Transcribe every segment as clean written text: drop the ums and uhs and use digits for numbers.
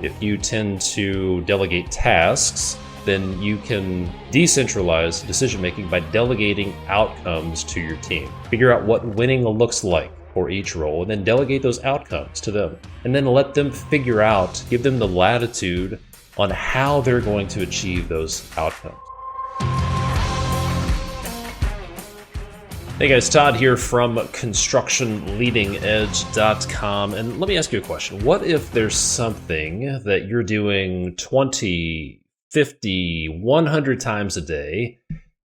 If you tend to delegate tasks, then you can decentralize decision-making by delegating outcomes to your team. Figure out what winning looks like for each role, and then delegate those outcomes to them. And then let them figure out, give them the latitude on how they're going to achieve those outcomes. Hey guys, Todd here from constructionleadingedge.com, and let me ask you a question. What if there's something that you're doing 20, 50, 100 times a day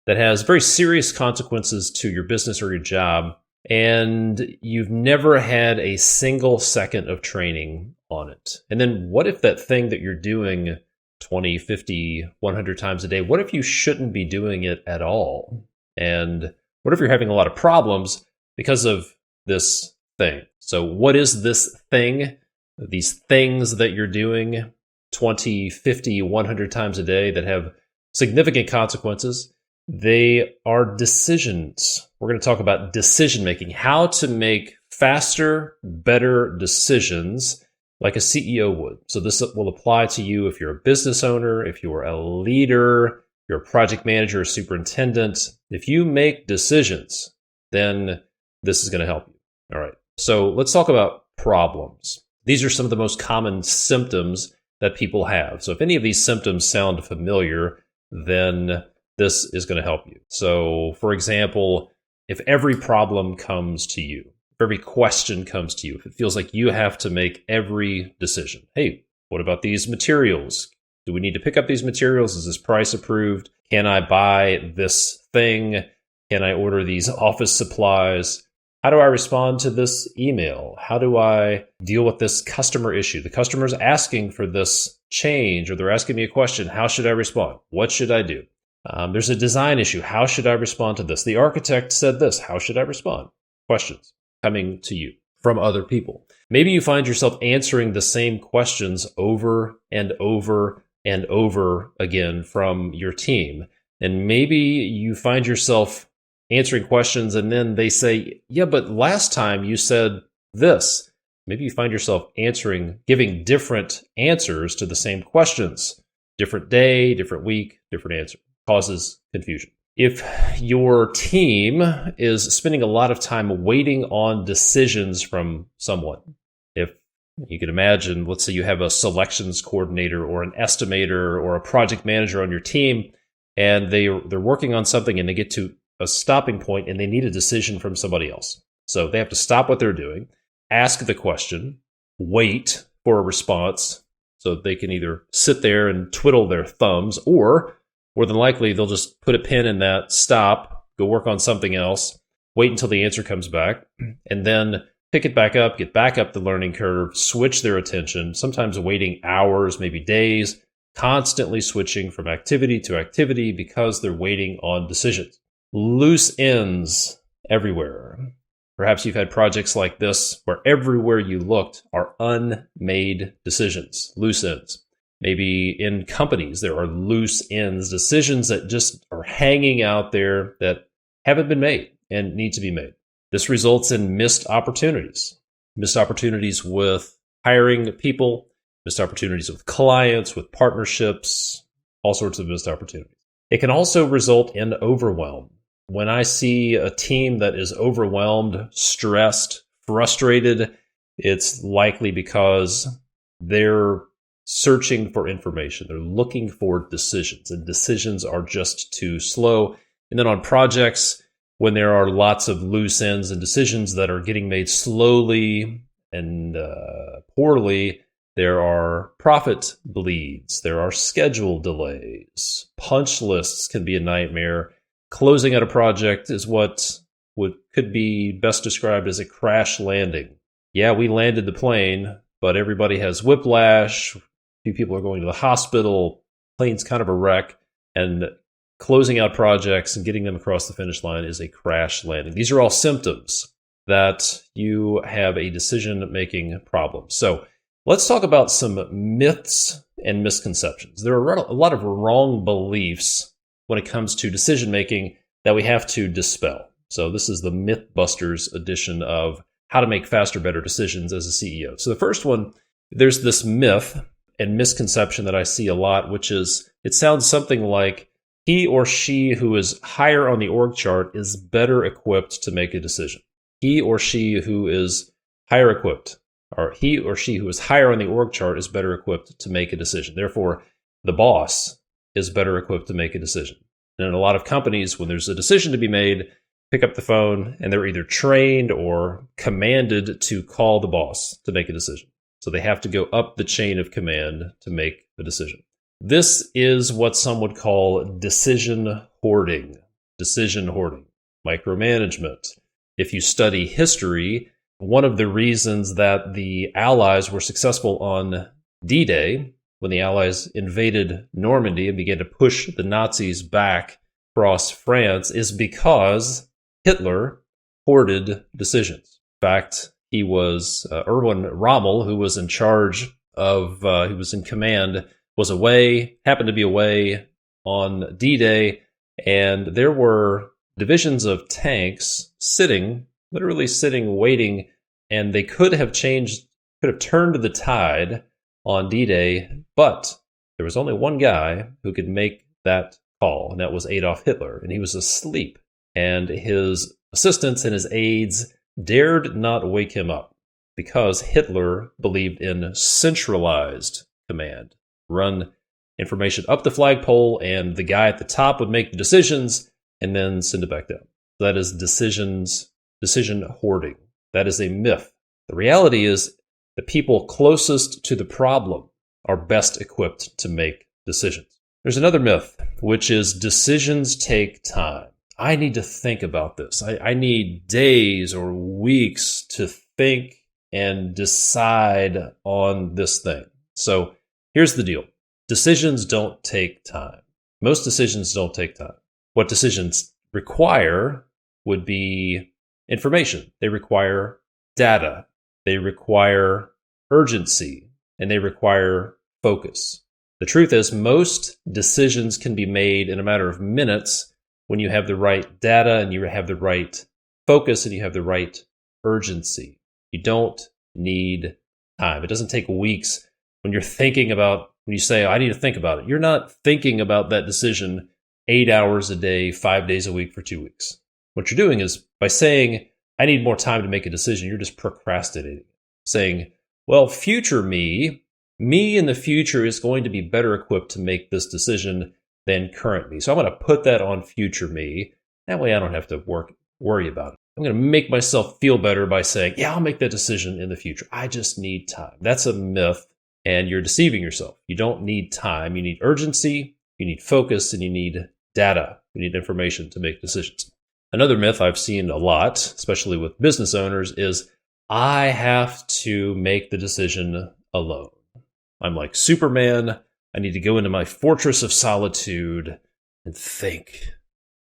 that has very serious consequences to your business or your job, and you've never had a single second of training on it? And then what if that thing that you're doing 20, 50, 100 times a day, what if you shouldn't be doing it at all? And what if you're having a lot of problems because of this thing? So what is this thing? These things that you're doing 20, 50, 100 times a day that have significant consequences. They are decisions. We're going to talk about decision making, how to make faster, better decisions like a CEO would. So this will apply to you if you're a business owner, if you're a leader, you're a project manager, a superintendent. If you make decisions, then this is going to help you. All right. So let's talk about problems. These are some of the most common symptoms that people have. So if any of these symptoms sound familiar, then this is going to help you. So for example, if every problem comes to you, if every question comes to you, if it feels like you have to make every decision. Hey, what about these materials? Do we need to pick up these materials? Is this price approved? Can I buy this thing? Can I order these office supplies? How do I respond to this email? How do I deal with this customer issue? The customer's asking for this change, or they're asking me a question. How should I respond? What should I do? There's a design issue. How should I respond to this? The architect said this. How should I respond? Questions coming to you from other people. Maybe you find yourself answering the same questions over and over and over again from your team. And maybe you find yourself answering questions and then they say, yeah, but last time you said this. Maybe you find yourself giving different answers to the same questions. Different day, different week, different answer. Causes confusion. If your team is spending a lot of time waiting on decisions from someone, if you can imagine, let's say you have a selections coordinator or an estimator or a project manager on your team, and they're working on something and they get to a stopping point and they need a decision from somebody else. So they have to stop what they're doing, ask the question, wait for a response, so they can either sit there and twiddle their thumbs, or more than likely they'll just put a pin in that, stop, go work on something else, wait until the answer comes back, and then pick it back up, get back up the learning curve, switch their attention, sometimes waiting hours, maybe days, constantly switching from activity to activity because they're waiting on decisions. Loose ends everywhere. Perhaps you've had projects like this where everywhere you looked are unmade decisions, loose ends. Maybe in companies there are loose ends, decisions that just are hanging out there that haven't been made and need to be made. This results in missed opportunities with hiring people, missed opportunities with clients, with partnerships, all sorts of missed opportunities. It can also result in overwhelm. When I see a team that is overwhelmed, stressed, frustrated, it's likely because they're searching for information. They're looking for decisions, and decisions are just too slow. And then on projects, when there are lots of loose ends and decisions that are getting made slowly and poorly, there are profit bleeds. There are schedule delays. Punch lists can be a nightmare. Closing out a project is what could be best described as a crash landing. Yeah, we landed the plane, but everybody has whiplash. A few people are going to the hospital. Plane's kind of a wreck. And closing out projects and getting them across the finish line is a crash landing. These are all symptoms that you have a decision-making problem. So let's talk about some myths and misconceptions. There are a lot of wrong beliefs when it comes to decision-making that we have to dispel. So this is the Mythbusters edition of how to make faster, better decisions as a CEO. So the first one, there's this myth and misconception that I see a lot, which is it sounds something like he or she who is higher on the org chart is better equipped to make a decision. He or she who is higher equipped, or he or she who is higher on the org chart is better equipped to make a decision. Therefore, the boss is better equipped to make a decision. And in a lot of companies, when there's a decision to be made, pick up the phone and they're either trained or commanded to call the boss to make a decision. So they have to go up the chain of command to make a decision. This is what some would call decision hoarding, micromanagement. If you study history, one of the reasons that the Allies were successful on D-Day, when the Allies invaded Normandy and began to push the Nazis back across France, is because Hitler hoarded decisions. In fact, he was Erwin Rommel, who was in charge of, he was in command, was away, happened to be away on D-Day, and there were divisions of tanks literally sitting, waiting, and they could have turned the tide on D-Day, but there was only one guy who could make that call, and that was Adolf Hitler, and he was asleep, and his assistants and his aides dared not wake him up because Hitler believed in centralized command. Run information up the flagpole, and the guy at the top would make the decisions and then send it back down. That is decision hoarding. That is a myth. The reality is the people closest to the problem are best equipped to make decisions. There's another myth, which is decisions take time. I need to think about this. I need days or weeks to think and decide on this thing. So here's the deal. Decisions don't take time. Most decisions don't take time. What decisions require would be information. They require data. They require urgency, and they require focus. The truth is, most decisions can be made in a matter of minutes when you have the right data and you have the right focus and you have the right urgency. You don't need time. It doesn't take weeks when you're thinking about, when you say, I need to think about it. You're not thinking about that decision 8 hours a day, 5 days a week for 2 weeks. What you're doing is by saying, I need more time to make a decision, you're just procrastinating. Saying, well, future me in the future is going to be better equipped to make this decision than current me. So I'm going to put that on future me. That way I don't have to worry about it. I'm going to make myself feel better by saying, yeah, I'll make that decision in the future. I just need time. That's a myth, and you're deceiving yourself. You don't need time. You need urgency, you need focus, and you need data. You need information to make decisions. Another myth I've seen a lot, especially with business owners, is I have to make the decision alone. I'm like Superman. I need to go into my fortress of solitude and think.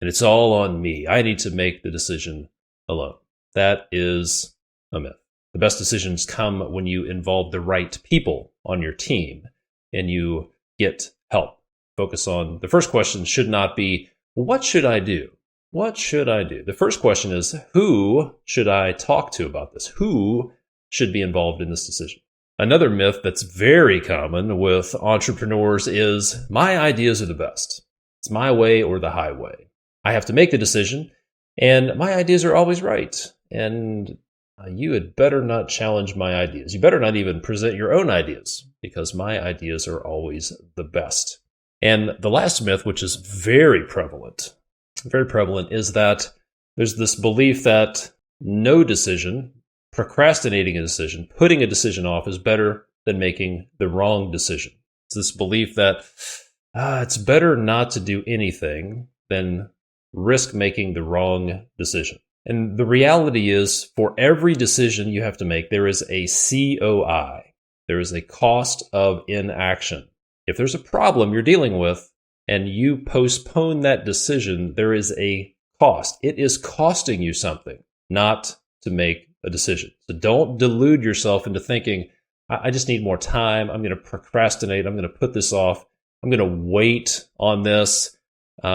And it's all on me. I need to make the decision alone. That is a myth. The best decisions come when you involve the right people on your team and you get help. Focus on the first question should not be, what should I do? What should I do? The first question is, who should I talk to about this? Who should be involved in this decision? Another myth that's very common with entrepreneurs is, my ideas are the best. It's my way or the highway. I have to make the decision, and my ideas are always right. And you had better not challenge my ideas. You better not even present your own ideas, because my ideas are always the best. And the last myth, which is very prevalent, is that there's this belief that no decision, procrastinating a decision, putting a decision off is better than making the wrong decision. It's this belief that it's better not to do anything than risk making the wrong decision. And the reality is, for every decision you have to make, there is a COI. There is a cost of inaction. If there's a problem you're dealing with and you postpone that decision, there is a cost. It is costing you something not to make a decision. So don't delude yourself into thinking, I just need more time. I'm going to procrastinate. I'm going to put this off. I'm going to wait on this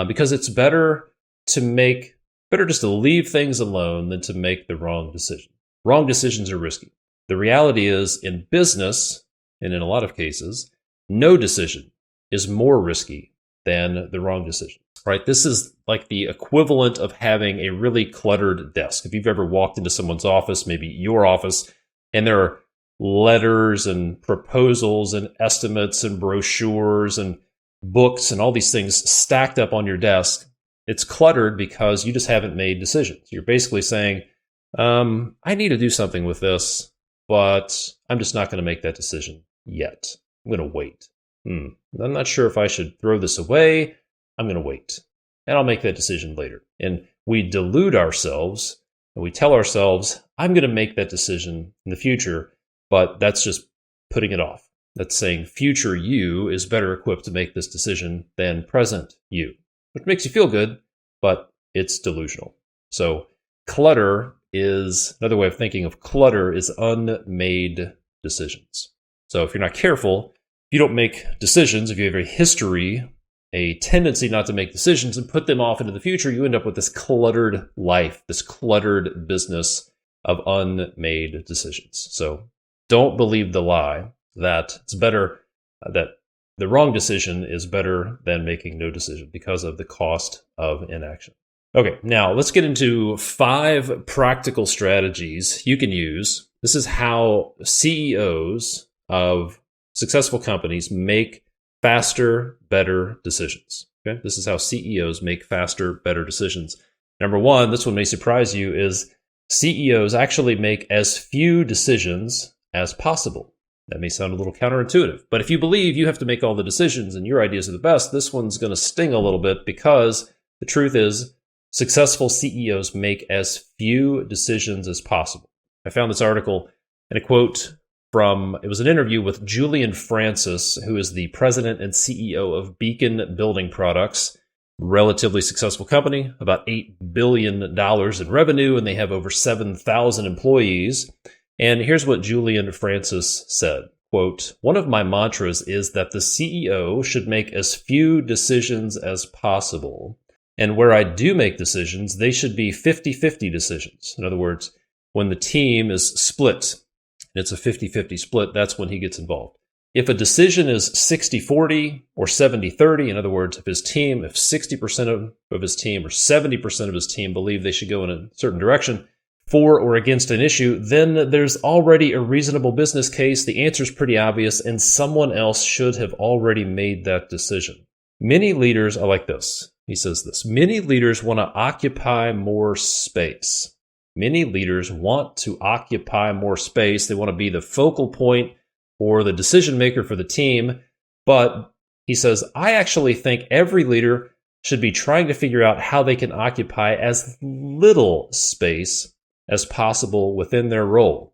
because it's better just to leave things alone than to make the wrong decision. Wrong decisions are risky. The reality is, in business, and in a lot of cases, no decision is more risky than the wrong decision, right? This is like the equivalent of having a really cluttered desk. If you've ever walked into someone's office, maybe your office, and there are letters and proposals and estimates and brochures and books and all these things stacked up on your desk, it's cluttered because you just haven't made decisions. You're basically saying, I need to do something with this, but I'm just not going to make that decision yet. I'm going to wait. I'm not sure if I should throw this away. I'm going to wait, and I'll make that decision later. And we delude ourselves, and we tell ourselves, I'm going to make that decision in the future, but that's just putting it off. That's saying future you is better equipped to make this decision than present you, which makes you feel good, but it's delusional. So clutter is another way of thinking of clutter is unmade decisions. So if you're not careful, if you don't make decisions, if you have a history, a tendency not to make decisions and put them off into the future, you end up with this cluttered life, this cluttered business of unmade decisions. So don't believe the lie that it's better, that the wrong decision is better than making no decision because of the cost of inaction. Okay, now let's get into 5 practical strategies you can use. This is how CEOs of successful companies make faster, better decisions. Okay, this is how CEOs make faster, better decisions. Number 1, this one may surprise you, is CEOs actually make as few decisions as possible. That may sound a little counterintuitive, but if you believe you have to make all the decisions and your ideas are the best, this one's going to sting a little bit, because the truth is successful CEOs make as few decisions as possible. I found this article and a quote from, it was an interview with Julian Francis, who is the president and CEO of Beacon Building Products, relatively successful company, about $8 billion in revenue, and they have over 7,000 employees. And here's what Julian Francis said, quote, "One of my mantras is that the CEO should make as few decisions as possible. And where I do make decisions, they should be 50-50 decisions. In other words, when the team is split, and it's a 50-50 split, that's when he gets involved. If a decision is 60-40 or 70-30, in other words, if 60% of his team or 70% of his team believe they should go in a certain direction, for or against an issue, then there's already a reasonable business case. The answer is pretty obvious, and someone else should have already made that decision. Many leaders are like this." He says this, "Many leaders want to occupy more space. Many leaders want to occupy more space. They want to be the focal point or the decision maker for the team. But," he says, "I actually think every leader should be trying to figure out how they can occupy as little space as possible within their role.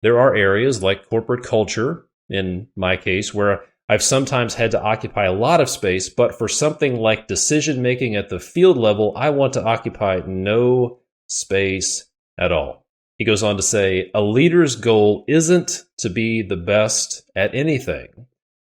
There are areas like corporate culture, in my case, where I've sometimes had to occupy a lot of space, but for something like decision making at the field level, I want to occupy no space at all." He goes on to say, "A leader's goal isn't to be the best at anything.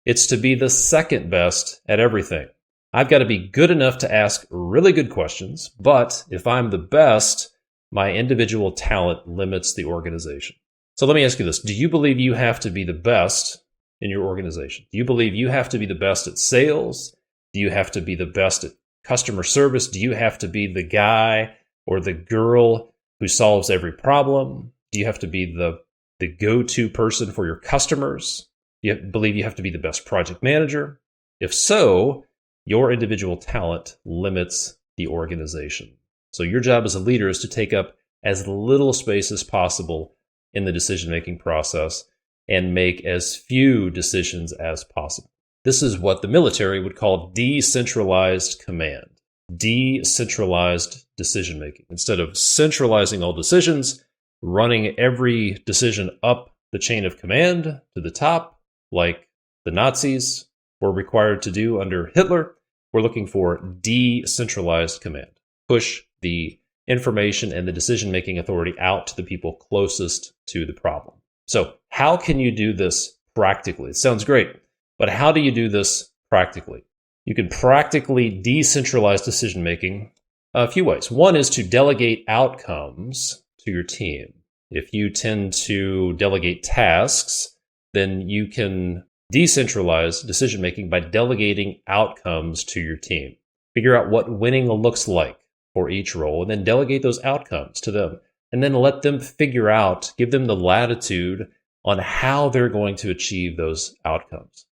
It's to be the second best at everything. I've got to be good enough to ask really good questions, but if I'm the best, my individual talent limits the organization." So let me ask you this. Do you believe you have to be the best in your organization? Do you believe you have to be the best at sales? Do you have to be the best at customer service? Do you have to be the guy or the girl who solves every problem? Do you have to be the go-to person for your customers? Do you believe you have to be the best project manager? If so, your individual talent limits the organization. So your job as a leader is to take up as little space as possible in the decision-making process and make as few decisions as possible. This is what the military would call decentralized command, decentralized decision-making. Instead of centralizing all decisions, running every decision up the chain of command to the top, like the Nazis were required to do under Hitler, we're looking for decentralized command. Push the information and the decision-making authority out to the people closest to the problem. So how can you do this practically? It sounds great, but how do you do this practically? You can practically decentralize decision-making a few ways. One is to delegate outcomes to your team. If you tend to delegate tasks, then you can Decentralize decision making by delegating outcomes to your team. Figure out what winning looks like for each role, and then delegate those outcomes to them. And then let them figure out, give them the latitude on how they're going to achieve those outcomes.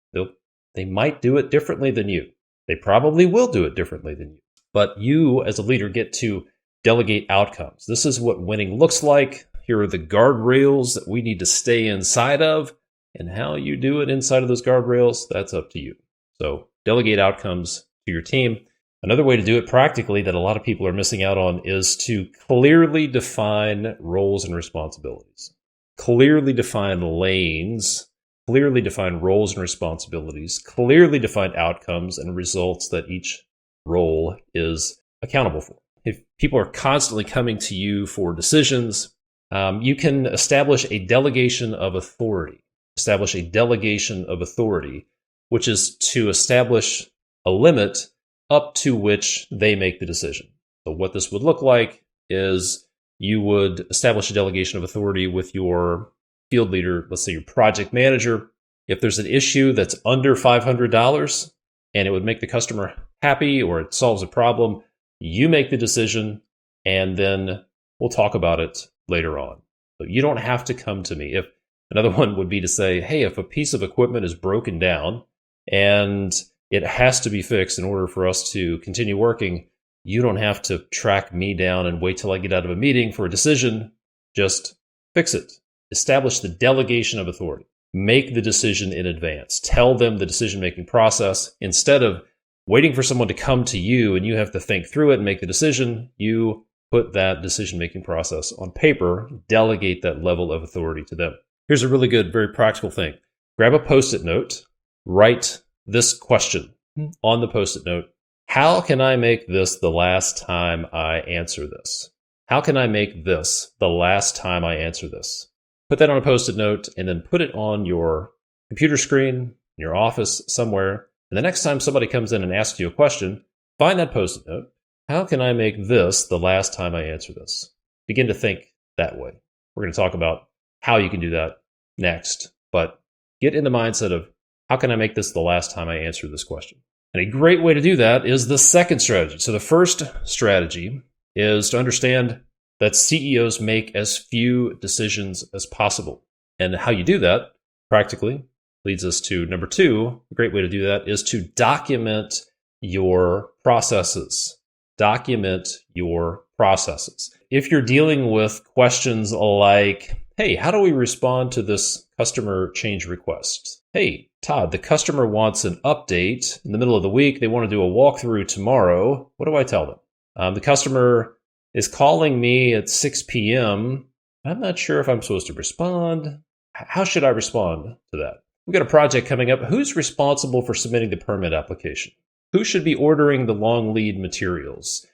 They might do it differently than you. They probably will do it differently than you. But you, as a leader, get to delegate outcomes. This is what winning looks like. Here are the guardrails that we need to stay inside of. And how you do it inside of those guardrails, that's up to you. So delegate outcomes to your team. Another way to do it practically that a lot of people are missing out on is to clearly define roles and responsibilities. Clearly define lanes, clearly define roles and responsibilities, clearly define outcomes and results that each role is accountable for. If people are constantly coming to you for decisions, you can establish a delegation of authority. Establish a delegation of authority, which is to establish a limit up to which they make the decision. So what this would look like is you would establish a delegation of authority with your field leader, let's say your project manager. If there's an issue that's under $500 and it would make the customer happy or it solves a problem, you make the decision and then we'll talk about it later on. So you don't have to come to me. If another one would be to say, hey, if a piece of equipment is broken down and it has to be fixed in order for us to continue working, you don't have to track me down and wait till I get out of a meeting for a decision. Just fix it. Establish the delegation of authority. Make the decision in advance. Tell them the decision-making process. Instead of waiting for someone to come to you and you have to think through it and make the decision, you put that decision-making process on paper, delegate that level of authority to them. Here's a really good, very practical thing. Grab a Post-it note, write this question on the Post-it note. How can I make this the last time I answer this? How can I make this the last time I answer this? Put that on a Post-it note and then put it on your computer screen, in your office, somewhere. And the next time somebody comes in and asks you a question, find that Post-it note. How can I make this the last time I answer this? Begin to think that way. We're going to talk about how you can do that next, but get in the mindset of how can I make this the last time I answer this question? And a great way to do that is the second strategy. So the first strategy is to understand that CEOs make as few decisions as possible. And how you do that practically leads us to number two. A great way to do that is to document your processes. Document your processes. If you're dealing with questions like, hey, how do we respond to this customer change request? Hey, Todd, the customer wants an update in the middle of the week. They want to do a walkthrough tomorrow. What do I tell them? The customer is calling me at 6 p.m. I'm not sure if I'm supposed to respond. How should I respond to that? We've got a project coming up. Who's responsible for submitting the permit application? Who should be ordering the long lead materials?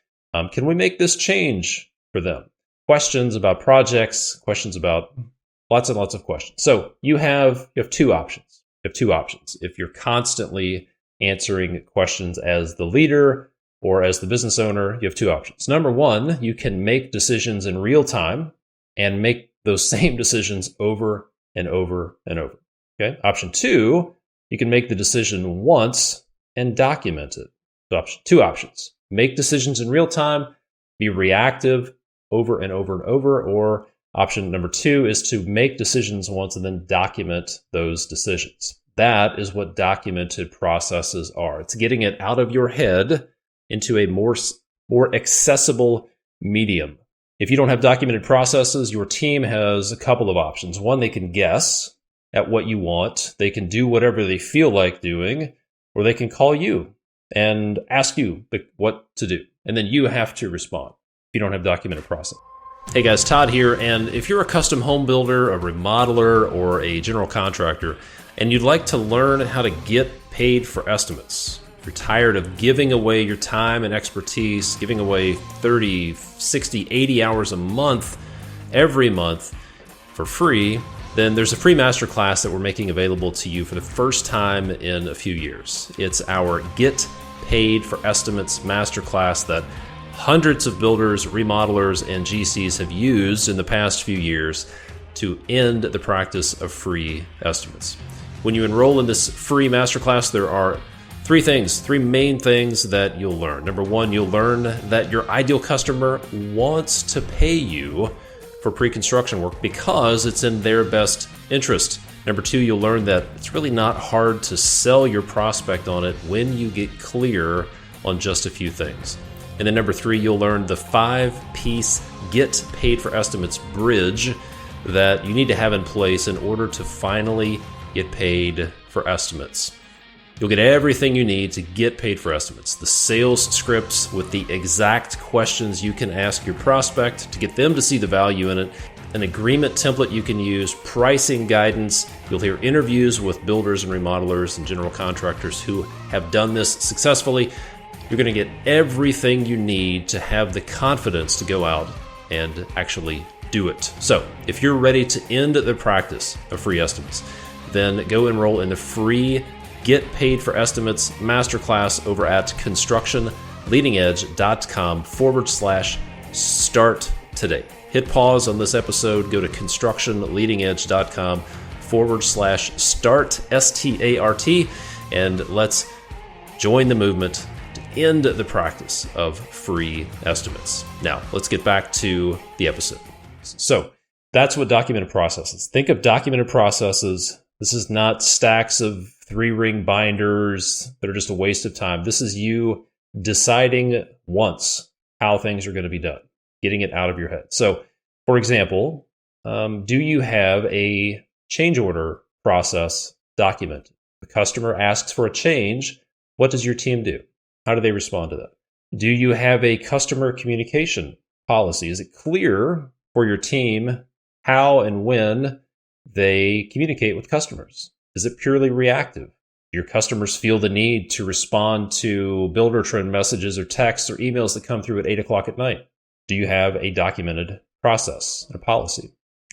Can we make this change for them? Questions about projects, questions about lots and lots of questions. So you have two options. You have two options. If you're constantly answering questions as the leader or as the business owner, you have two options. Number one, you can make decisions in real time and make those same decisions over and over and over. Okay. Option two, you can make the decision once and document it. So two options. Make decisions in real time, be reactive over and over and over, or option number two is to make decisions once and then document those decisions. That is what documented processes are. It's getting it out of your head into a more accessible medium. If you don't have documented processes, your team has a couple of options. One, they can guess at what you want. They can do whatever they feel like doing, or they can call you and ask you what to do. And then you have to respond if you don't have documented process. Hey guys, Todd here. And if you're a custom home builder, a remodeler, or a general contractor, and you'd like to learn how to get paid for estimates, if you're tired of giving away your time and expertise, giving away 30, 60, 80 hours a month, every month for free, then there's a free masterclass that we're making available to you for the first time in a few years. It's our Get Paid for Estimates masterclass that hundreds of builders, remodelers, and GCs have used in the past few years to end the practice of free estimates. When you enroll in this free masterclass, there are three main things that you'll learn. Number one, you'll learn that your ideal customer wants to pay you for pre-construction work because it's in their best interest. Number two, you'll learn that it's really not hard to sell your prospect on it when you get clear on just a few things. And then number three, you'll learn the 5-piece get paid for estimates bridge that you need to have in place in order to finally get paid for estimates. You'll get everything you need to get paid for estimates. The sales scripts with the exact questions you can ask your prospect to get them to see the value in it, an agreement template you can use, pricing guidance. You'll hear interviews with builders and remodelers and general contractors who have done this successfully. You're going to get everything you need to have the confidence to go out and actually do it. So if you're ready to end the practice of free estimates, then go enroll in the free Get Paid for Estimates masterclass over at constructionleadingedge.com/start today. Hit pause on this episode, go to constructionleadingedge.com/start, START, and let's join the movement to end the practice of free estimates. Now, let's get back to the episode. So that's what documented processes. Think of documented processes. This is not stacks of 3-ring binders that are just a waste of time. This is you deciding once how things are going to be done, getting it out of your head. So, for example, do you have a change order process documented? The customer asks for a change. What does your team do? How do they respond to that? Do you have a customer communication policy? Is it clear for your team how and when they communicate with customers? Is it purely reactive? Do your customers feel the need to respond to builder trend messages or texts or emails that come through at 8 o'clock at night? Do you have a documented process and a policy?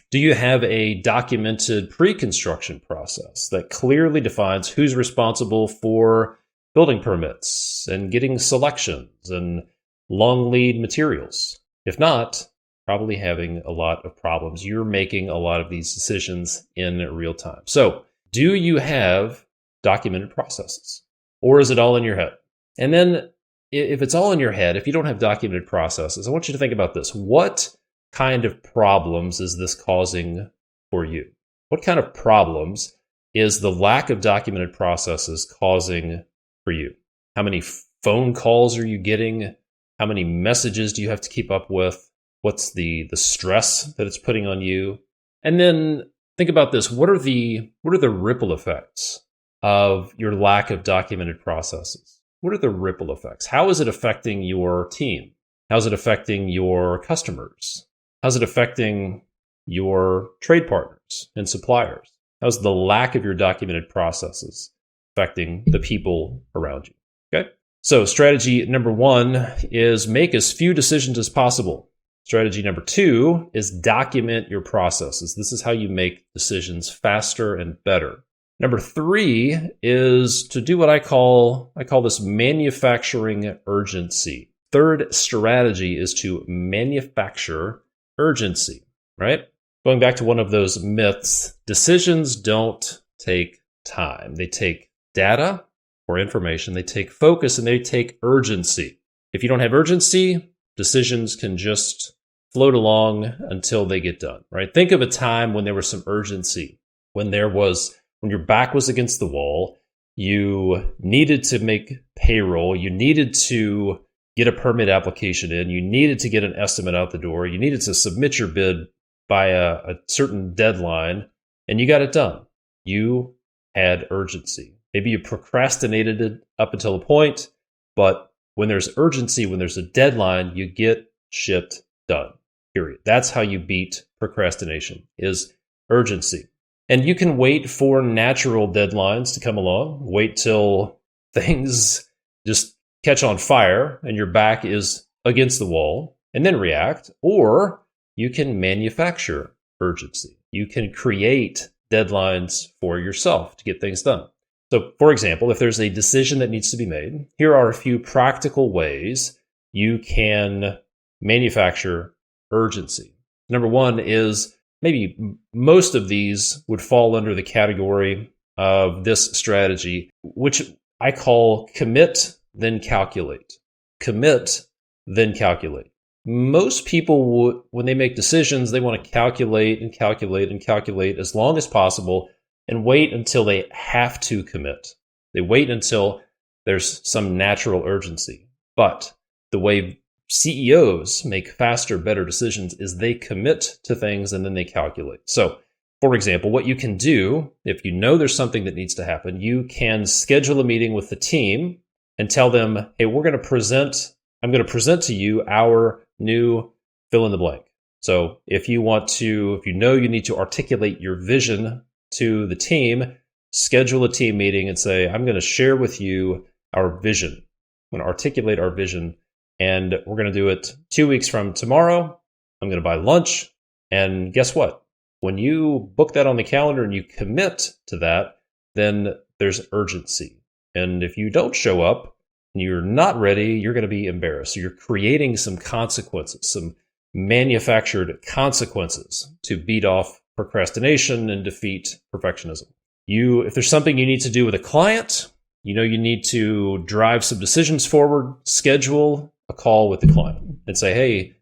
Do you have a documented pre-construction process that clearly defines who's responsible for building permits and getting selections and long lead materials? If not, probably having a lot of problems. You're making a lot of these decisions in real time. So, do you have documented processes? Or is it all in your head? And then if it's all in your head, if you don't have documented processes, I want you to think about this. What kind of problems is this causing for you? What kind of problems is the lack of documented processes causing for you? How many phone calls are you getting? How many messages do you have to keep up with? What's the stress that it's putting on you? And then think about this. What are the ripple effects of your lack of documented processes? What are the ripple effects? How is it affecting your team? How's it affecting your customers? How's it affecting your trade partners and suppliers? How's the lack of your documented processes affecting the people around you? Okay. So strategy number one is make as few decisions as possible. Strategy number two is document your processes. This is how you make decisions faster and better. Number three is to do what I call this manufacturing urgency. Third strategy is to manufacture urgency, right? Going back to one of those myths, decisions don't take time. They take data or information. They take focus and they take urgency. If you don't have urgency, decisions can just float along until they get done, right? Think of a time when there was some urgency, when your back was against the wall, you needed to make payroll, you needed to get a permit application in, you needed to get an estimate out the door, you needed to submit your bid by a certain deadline, and you got it done. You had urgency. Maybe you procrastinated it up until a point, but when there's urgency, when there's a deadline, you get shit done, period. That's how you beat procrastination, is urgency. And you can wait for natural deadlines to come along. Wait till things just catch on fire and your back is against the wall and then react. Or you can manufacture urgency. You can create deadlines for yourself to get things done. So, for example, if there's a decision that needs to be made, here are a few practical ways you can manufacture urgency. Number one is maybe most of these would fall under the category of this strategy, which I call commit, then calculate. Commit, then calculate. Most people, when they make decisions, they want to calculate and calculate and calculate as long as possible and wait until they have to commit. They wait until there's some natural urgency. But the way CEOs make faster, better decisions is they commit to things and then they calculate. So, for example, what you can do, if you know there's something that needs to happen, you can schedule a meeting with the team and tell them, hey, I'm going to present to you our new fill in the blank. So if you know you need to articulate your vision to the team, schedule a team meeting and say, I'm going to share with you our vision. I'm going to articulate our vision, and we're going to do it 2 weeks from tomorrow. I'm going to buy lunch. And guess what? When you book that on the calendar and you commit to that, then there's urgency. And if you don't show up and you're not ready, you're going to be embarrassed. So you're creating some consequences, some manufactured consequences to beat off procrastination and defeat perfectionism. If there's something you need to do with a client, you need to drive some decisions forward, schedule a call with the client and say, hey,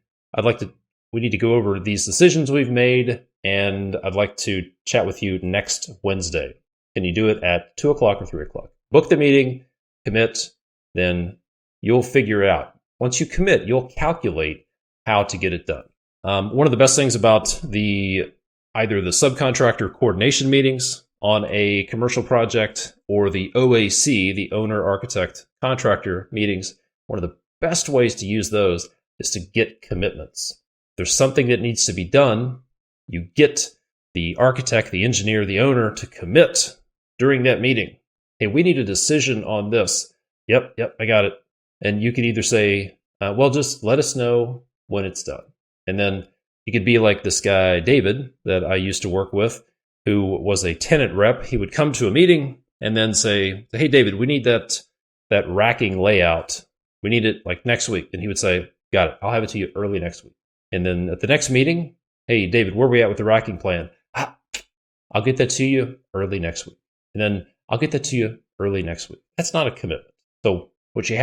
we need to go over these decisions we've made, and I'd like to chat with you next Wednesday. Can you do it at 2 o'clock or 3 o'clock? Book the meeting, commit, then you'll figure it out. Once you commit, you'll calculate how to get it done. One of the best things about either the subcontractor coordination meetings on a commercial project or the OAC, the owner, architect, contractor meetings, one of the best ways to use those is to get commitments. If there's something that needs to be done, you get the architect, the engineer, the owner to commit during that meeting. Hey, we need a decision on this. Yep, I got it. And you could either say, well, just let us know when it's done. And then you could be like this guy, David, that I used to work with, who was a tenant rep. He would come to a meeting and then say, hey, David, we need that racking layout. We need it like next week. And he would say, got it. I'll have it to you early next week. And then at the next meeting, hey, David, where are we at with the racking plan? I'll get that to you early next week. And then I'll get that to you early next week. That's not a commitment. So what you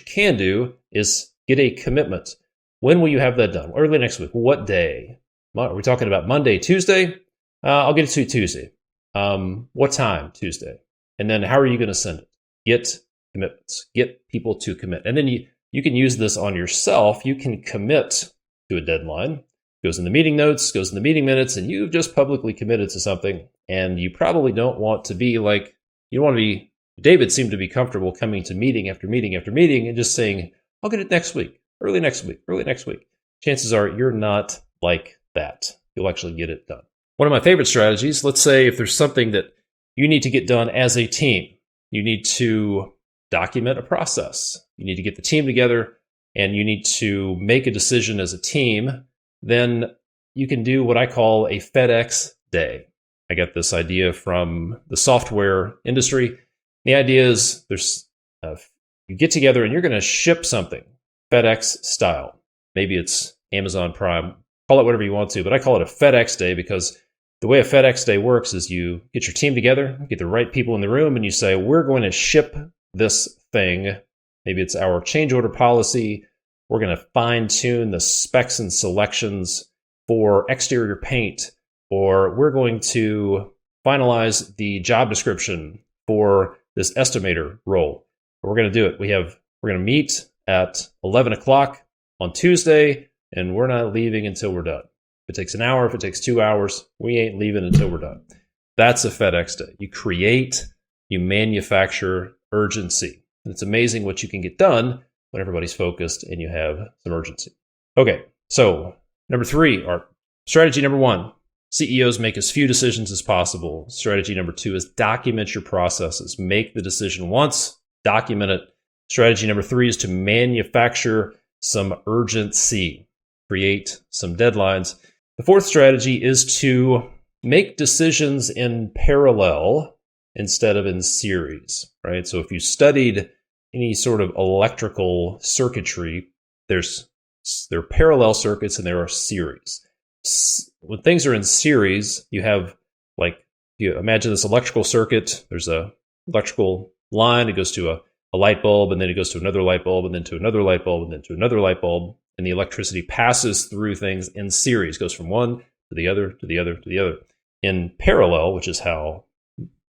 can do is get a commitment. When will you have that done? Early next week. What day? Are we talking about Monday, Tuesday? I'll get it to you Tuesday. What time? Tuesday. And then how are you going to send it? Get commitments. Get people to commit. And then you can use this on yourself. You can commit to a deadline. Goes in the meeting notes, goes in the meeting minutes, and you've just publicly committed to something. And you probably don't want to be like, David seemed to be comfortable coming to meeting after meeting after meeting and just saying, I'll get it next week, early next week, early next week. Chances are you're not like that. You'll actually get it done. One of my favorite strategies, let's say if there's something that you need to get done as a team, you need to document a process. You need to get the team together and you need to make a decision as a team. Then you can do what I call a FedEx day. I got this idea from the software industry. The idea is you get together and you're going to ship something FedEx style. Maybe it's Amazon Prime. Call it whatever you want to, but I call it a FedEx day because the way a FedEx day works is you get your team together, get the right people in the room, and you say, we're going to ship this thing. Maybe it's our change order policy. We're going to fine tune the specs and selections for exterior paint, or we're going to finalize the job description for this estimator role. We're going to do it. We're going to meet at 11 o'clock on Tuesday, and we're not leaving until we're done. If it takes an hour, if it takes 2 hours, we ain't leaving until we're done. That's a FedEx day. You manufacture urgency. And it's amazing what you can get done when everybody's focused and you have some urgency. Okay, so strategy number 1, CEOs make as few decisions as possible. Strategy number 2 is document your processes. Make the decision once, document it. Strategy number 3 is to manufacture some urgency, create some deadlines. The 4th strategy is to make decisions in parallel instead of in series, right? So if you studied any sort of electrical circuitry, there are parallel circuits and there are series. When things are in series, you have like you imagine this electrical circuit, there's a electrical line, it goes to a light bulb, and then it goes to another light bulb, and then to another light bulb, and then to another light bulb, and the electricity passes through things in series, goes from one to the other, to the other, to the other. In parallel, which is how,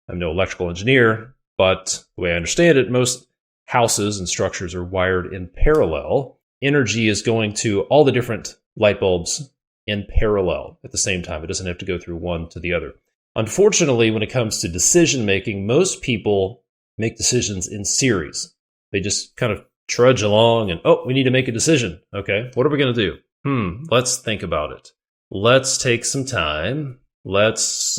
I'm no electrical engineer, but the way I understand it, most houses and structures are wired in parallel. Energy is going to all the different light bulbs in parallel at the same time. It doesn't have to go through one to the other. Unfortunately, when it comes to decision making, most people make decisions in series. They just kind of trudge along and, oh, we need to make a decision. Okay, what are we going to do? Let's think about it. Let's take some time. Let's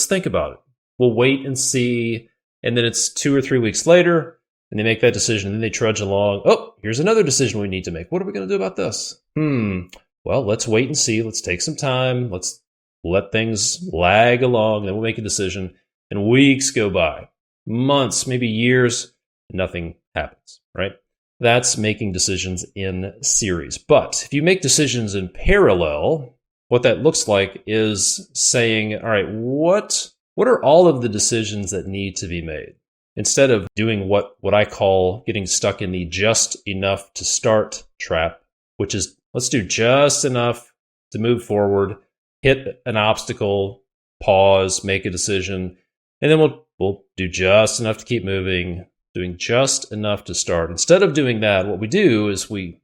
think about it. We'll wait and see. And then it's 2 or 3 weeks later, and they make that decision, and then they trudge along. Oh, here's another decision we need to make. What are we going to do about this? Well, let's wait and see. Let's take some time. Let's let things lag along. Then we'll make a decision. And weeks go by, months, maybe years, nothing happens, right? That's making decisions in series. But if you make decisions in parallel, what that looks like is saying, all right, what are all of the decisions that need to be made? Instead of doing what I call getting stuck in the just enough to start trap, which is let's do just enough to move forward, hit an obstacle, pause, make a decision, and then we'll do just enough to keep moving, doing just enough to start. Instead of doing that, what we do is we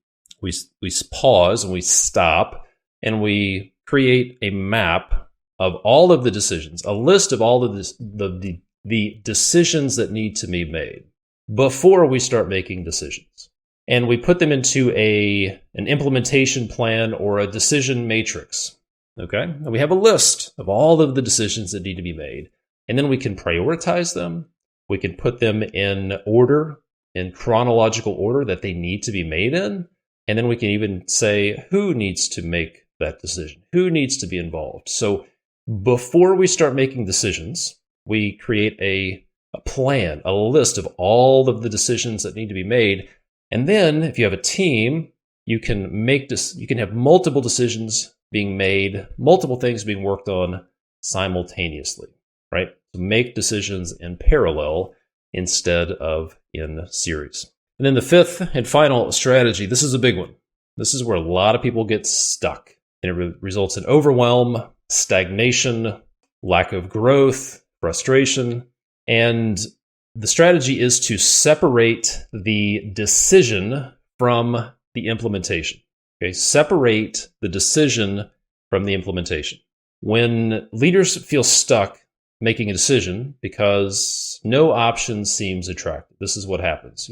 pause and we stop and we create a map of all of the decisions, a list of all of the decisions that need to be made before we start making decisions. And we put them into an implementation plan or a decision matrix. Okay? And we have a list of all of the decisions that need to be made. And then we can prioritize them. We can put them in order, in chronological order that they need to be made in. And then we can even say who needs to make that decision, who needs to be involved. So before we start making decisions, we create a plan, a list of all of the decisions that need to be made. And then if you have a team, you can have multiple decisions being made, multiple things being worked on simultaneously, right? To make decisions in parallel instead of in series. And then the fifth and final strategy, this is a big one. This is where a lot of people get stuck, and it results in overwhelm, stagnation, lack of growth, frustration. And the strategy is to separate the decision from the implementation. Okay, separate the decision from the implementation. When leaders feel stuck making a decision because no option seems attractive, this is what happens.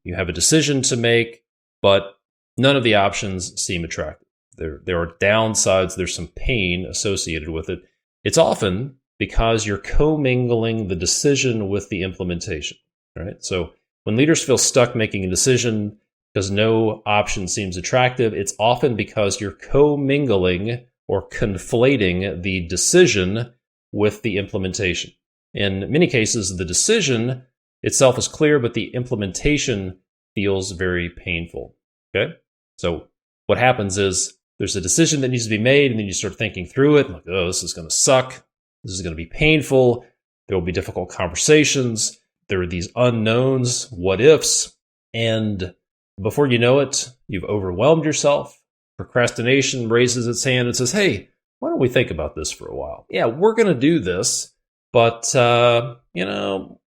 You have a decision to make, but none of the options seem attractive. There are downsides, there's some pain associated with it. It's often because you're commingling the decision with the implementation, right? So when leaders feel stuck making a decision because no option seems attractive, it's often because you're commingling or conflating the decision with the implementation. In many cases, the decision itself is clear, but the implementation feels very painful, okay? So what happens is there's a decision that needs to be made, and then you start thinking through it, like, oh, this is going to suck. This is going to be painful. There will be difficult conversations. There are these unknowns, what ifs, and before you know it, you've overwhelmed yourself. Procrastination raises its hand and says, hey, why don't we think about this for a while? Yeah, we're going to do this, but,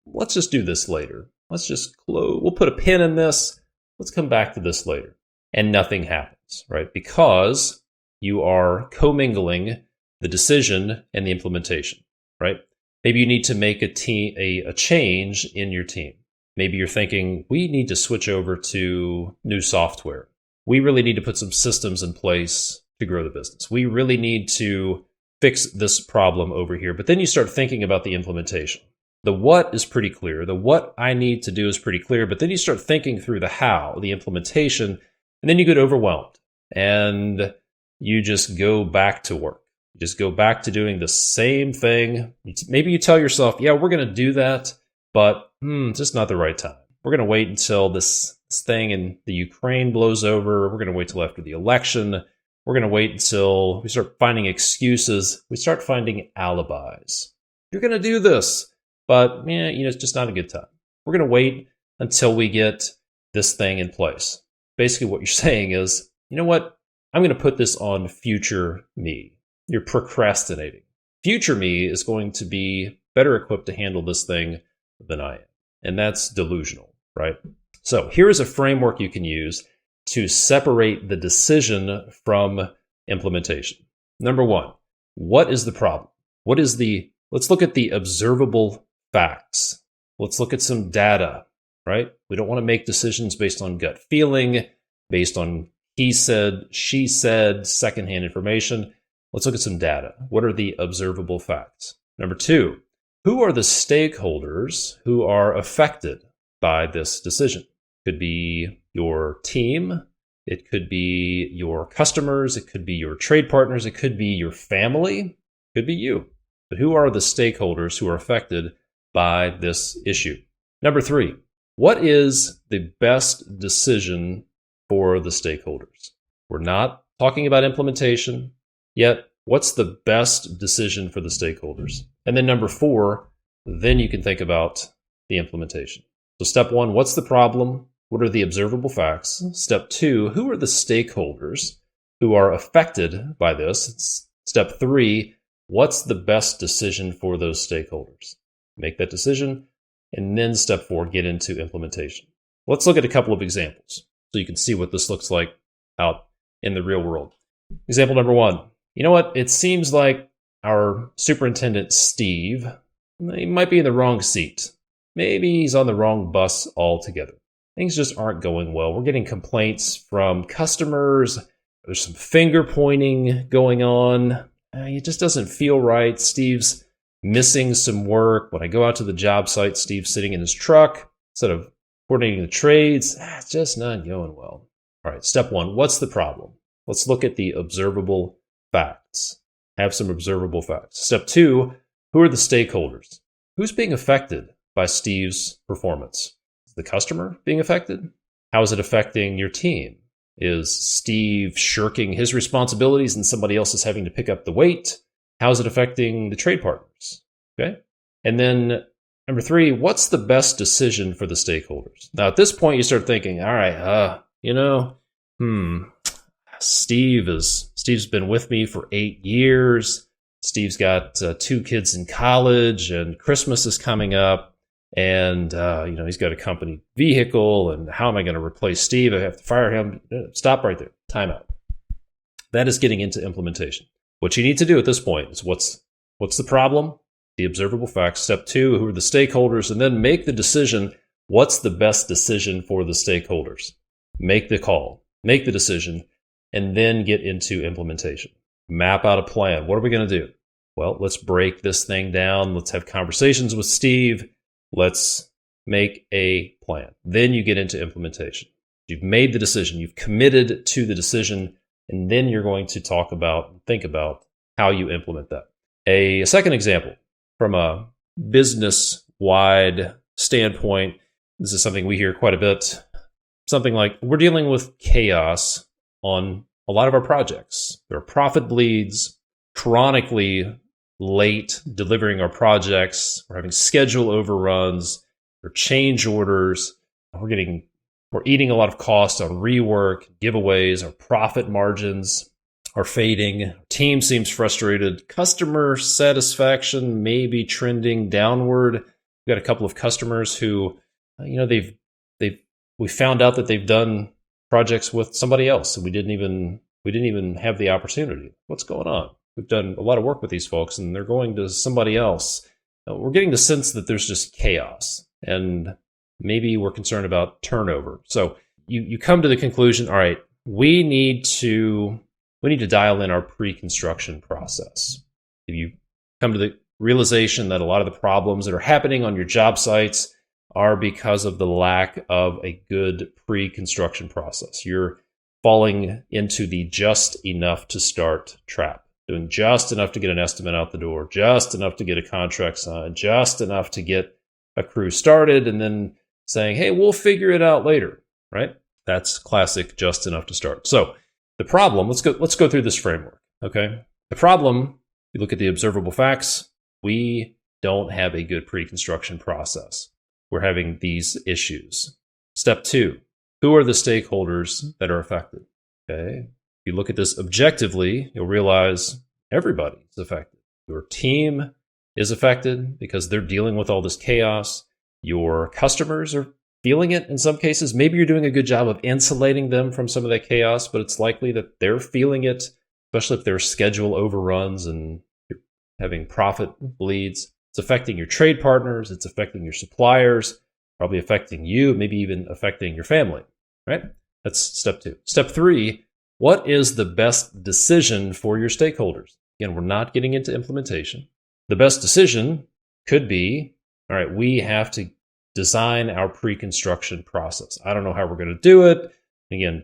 let's just do this later. Let's just we'll put a pin in this. Let's come back to this later. And nothing happens, right? Because you are commingling the decision and the implementation, right? Maybe you need to make a change in your team. Maybe you're thinking, we need to switch over to new software. We really need to put some systems in place to grow the business. We really need to fix this problem over here. But then you start thinking about the implementation. The what is pretty clear. The what I need to do is pretty clear. But then you start thinking through the how, the implementation, and then you get overwhelmed. And you just go back to work. You just go back to doing the same thing. Maybe you tell yourself, yeah, we're going to do that, but it's just not the right time. We're going to wait until this thing in the Ukraine blows over. We're going to wait till after the election. We're going to wait until we start finding excuses. We start finding alibis. you're going to do this, but it's just not a good time. We're going to wait until we get this thing in place. Basically what you're saying is, you know what? I'm going to put this on future me. You're procrastinating. Future me is going to be better equipped to handle this thing than I am. And that's delusional, right? So here is a framework you can use to separate the decision from implementation. Number one, what is the problem? Let's look at the observable facts. Let's look at some data, right? We don't want to make decisions based on gut feeling, based on he said, she said, secondhand information. Let's look at some data. What are the observable facts? Number two, who are the stakeholders who are affected by this decision? It could be your team. It could be your customers. It could be your trade partners. It could be your family. It could be you. But who are the stakeholders who are affected by this issue? Number three, what is the best decision for the stakeholders? We're not talking about implementation yet. What's the best decision for the stakeholders? And then number four, then you can think about the implementation. So step one, what's the problem? What are the observable facts? Step two, who are the stakeholders who are affected by this? Step three, what's the best decision for those stakeholders? Make that decision. And then step four, get into implementation. Let's look at a couple of examples so you can see what this looks like out in the real world. Example number one, you know what? It seems like our superintendent, Steve, he might be in the wrong seat. Maybe he's on the wrong bus altogether. Things just aren't going well. We're getting complaints from customers. There's some finger pointing going on. It just doesn't feel right. Steve's missing some work. When I go out to the job site, Steve's sitting in his truck instead of coordinating the trades. It's just not going well. All right, step one, what's the problem? Let's look at the observable facts. Have some observable facts. Step two, who are the stakeholders? Who's being affected by Steve's performance? Is the customer being affected? How is it affecting your team? Is Steve shirking his responsibilities and somebody else is having to pick up the weight? How is it affecting the trade partners? Okay. And then number three, what's the best decision for the stakeholders? Now, at this point, you start thinking, all right, Steve's been with me for 8 years. Steve's got 2 kids in college and Christmas is coming up. And, he's got a company vehicle. And how am I going to replace Steve? I have to fire him. Stop right there. Time out. That is getting into implementation. What you need to do at this point is what's the problem? The observable facts. Step two, who are the stakeholders? And then make the decision. What's the best decision for the stakeholders? Make the call. Make the decision. And then get into implementation. Map out a plan. What are we going to do? Well, let's break this thing down. Let's have conversations with Steve. Let's make a plan. Then you get into implementation. You've made the decision. You've committed to the decision. And then you're going to think about how you implement that. A second example from a business-wide standpoint, this is something we hear quite a bit. Something like, we're dealing with chaos on a lot of our projects. There are profit bleeds, chronically late delivering our projects. We're having schedule overruns or change orders. We're eating a lot of cost on rework, giveaways. Our profit margins are fading. Team seems frustrated. Customer satisfaction may be trending downward. We've got a couple of customers who, we found out that they've done projects with somebody else, and we didn't even have the opportunity. What's going on? We've done a lot of work with these folks, and they're going to somebody else. We're getting the sense that there's just chaos, and maybe we're concerned about turnover. So you come to the conclusion, all right, we need to dial in our pre-construction process. If you come to the realization that a lot of the problems that are happening on your job sites are because of the lack of a good pre-construction process. You're falling into the just enough to start trap, doing just enough to get an estimate out the door, just enough to get a contract signed, just enough to get a crew started, and then saying, hey, we'll figure it out later, right? That's classic just enough to start. So the problem, let's go through this framework, okay? The problem, you look at the observable facts, we don't have a good pre-construction process. We're having these issues. Step 2, who are the stakeholders that are affected? Okay. If you look at this objectively, you'll realize everybody is affected. Your team is affected because they're dealing with all this chaos. Your customers are feeling it in some cases. Maybe you're doing a good job of insulating them from some of that chaos, but it's likely that they're feeling it, especially if their schedule overruns and you're having profit bleeds. It's affecting your trade partners. It's affecting your suppliers, probably affecting you, maybe even affecting your family, right? That's step 2. Step 3, what is the best decision for your stakeholders? Again, we're not getting into implementation. The best decision could be, all right, we have to design our pre-construction process. I don't know how we're going to do it. Again,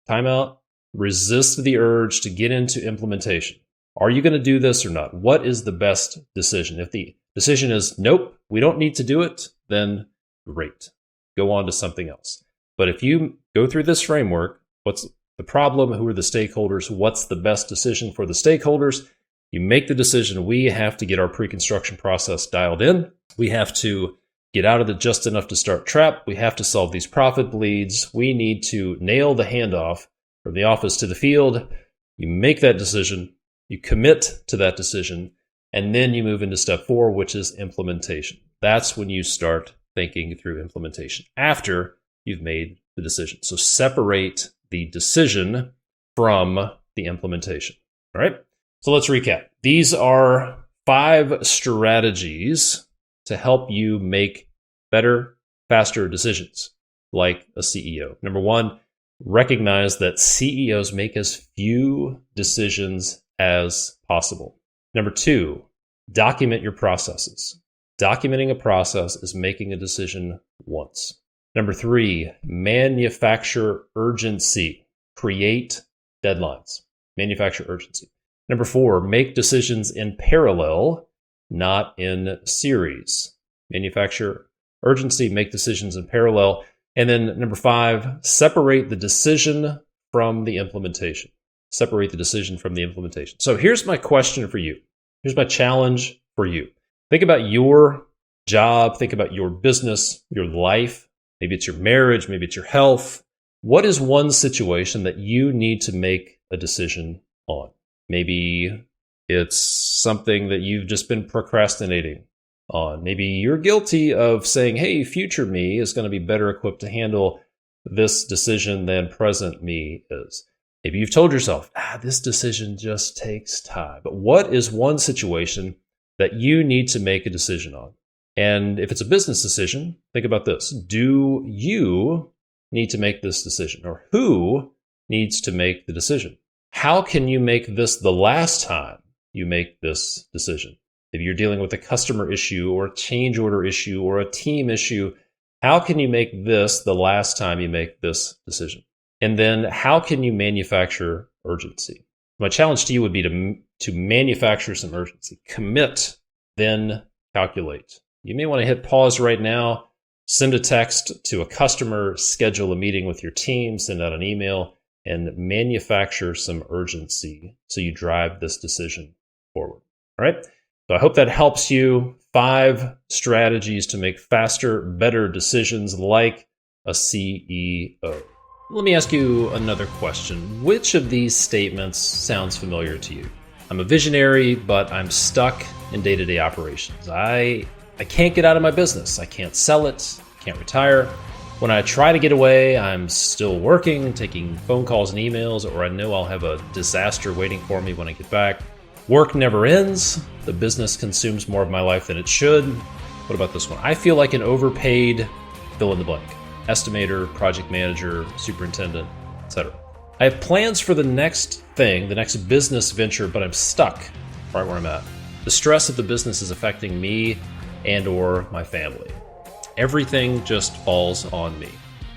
timeout. Resist the urge to get into implementation. Are you going to do this or not? What is the best decision? If the decision is, nope, we don't need to do it, then great. Go on to something else. But if you go through this framework, what's the problem? Who are the stakeholders? What's the best decision for the stakeholders? You make the decision. We have to get our pre-construction process dialed in. We have to get out of the just enough to start trap. We have to solve these profit bleeds. We need to nail the handoff from the office to the field. You make that decision. You commit to that decision. And then you move into step 4, which is implementation. That's when you start thinking through implementation after you've made the decision. So separate the decision from the implementation. All right. So let's recap. These are 5 strategies to help you make better, faster decisions like a CEO. Number 1, recognize that CEOs make as few decisions as possible. Number 2, document your processes. Documenting a process is making a decision once. Number 3, manufacture urgency. Create deadlines. Manufacture urgency. Number 4, make decisions in parallel, not in series. Manufacture urgency, make decisions in parallel. And then number 5, separate the decision from the implementation. Separate the decision from the implementation. So here's my question for you. Here's my challenge for you. Think about your job. Think about your business, your life. Maybe it's your marriage. Maybe it's your health. What is one situation that you need to make a decision on? Maybe it's something that you've just been procrastinating on. Maybe you're guilty of saying, hey, future me is going to be better equipped to handle this decision than present me is. Maybe you've told yourself, this decision just takes time. But what is one situation that you need to make a decision on? And if it's a business decision, think about this. Do you need to make this decision? Or who needs to make the decision? How can you make this the last time you make this decision? If you're dealing with a customer issue or a change order issue or a team issue, how can you make this the last time you make this decision? And then how can you manufacture urgency? My challenge to you would be to manufacture some urgency. Commit, then calculate. You may want to hit pause right now, send a text to a customer, schedule a meeting with your team, send out an email, and manufacture some urgency so you drive this decision forward. All right? So I hope that helps you. 5 strategies to make faster, better decisions like a CEO. Let me ask you another question. Which of these statements sounds familiar to you? I'm a visionary, but I'm stuck in day-to-day operations. I can't get out of my business. I can't sell it, can't retire. When I try to get away, I'm still working, taking phone calls and emails, or I know I'll have a disaster waiting for me when I get back. Work never ends. The business consumes more of my life than it should. What about this one? I feel like an overpaid fill in the blank. Estimator, project manager, superintendent, etc. I have plans for the next thing, the next business venture, but I'm stuck right where I'm at. The stress of the business is affecting me and or my family. Everything just falls on me.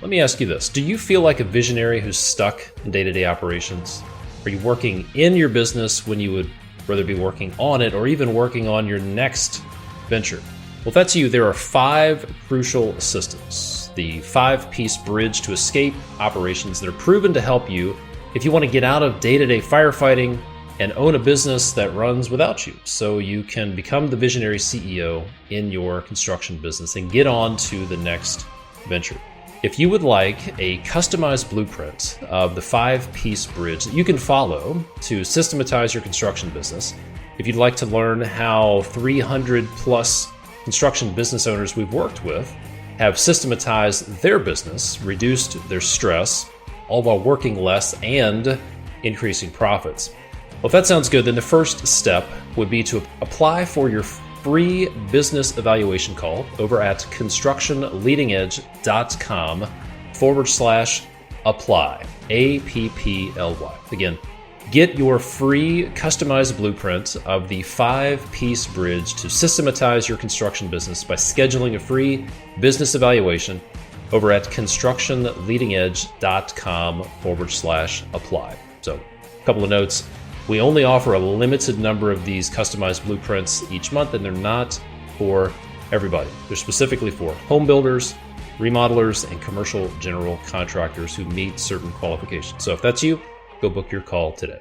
Let me ask you this. Do you feel like a visionary who's stuck in day-to-day operations? Are you working in your business when you would rather be working on it or even working on your next venture? Well, if that's you, there are 5 crucial systems. The 5-piece bridge to escape operations that are proven to help you if you want to get out of day-to-day firefighting and own a business that runs without you, so you can become the visionary CEO in your construction business and get on to the next venture. If you would like a customized blueprint of the 5-piece bridge that you can follow to systematize your construction business, if you'd like to learn how 300 plus construction business owners we've worked with have systematized their business, reduced their stress, all while working less and increasing profits. Well, if that sounds good, then the first step would be to apply for your free business evaluation call over at constructionleadingedge.com/apply, APPLY. Again, get your free customized blueprint of the 5-piece bridge to systematize your construction business by scheduling a free business evaluation over at constructionleadingedge.com/apply. So, a couple of notes. We only offer a limited number of these customized blueprints each month, and they're not for everybody. They're specifically for home builders, remodelers, and commercial general contractors who meet certain qualifications. So if that's you, go book your call today.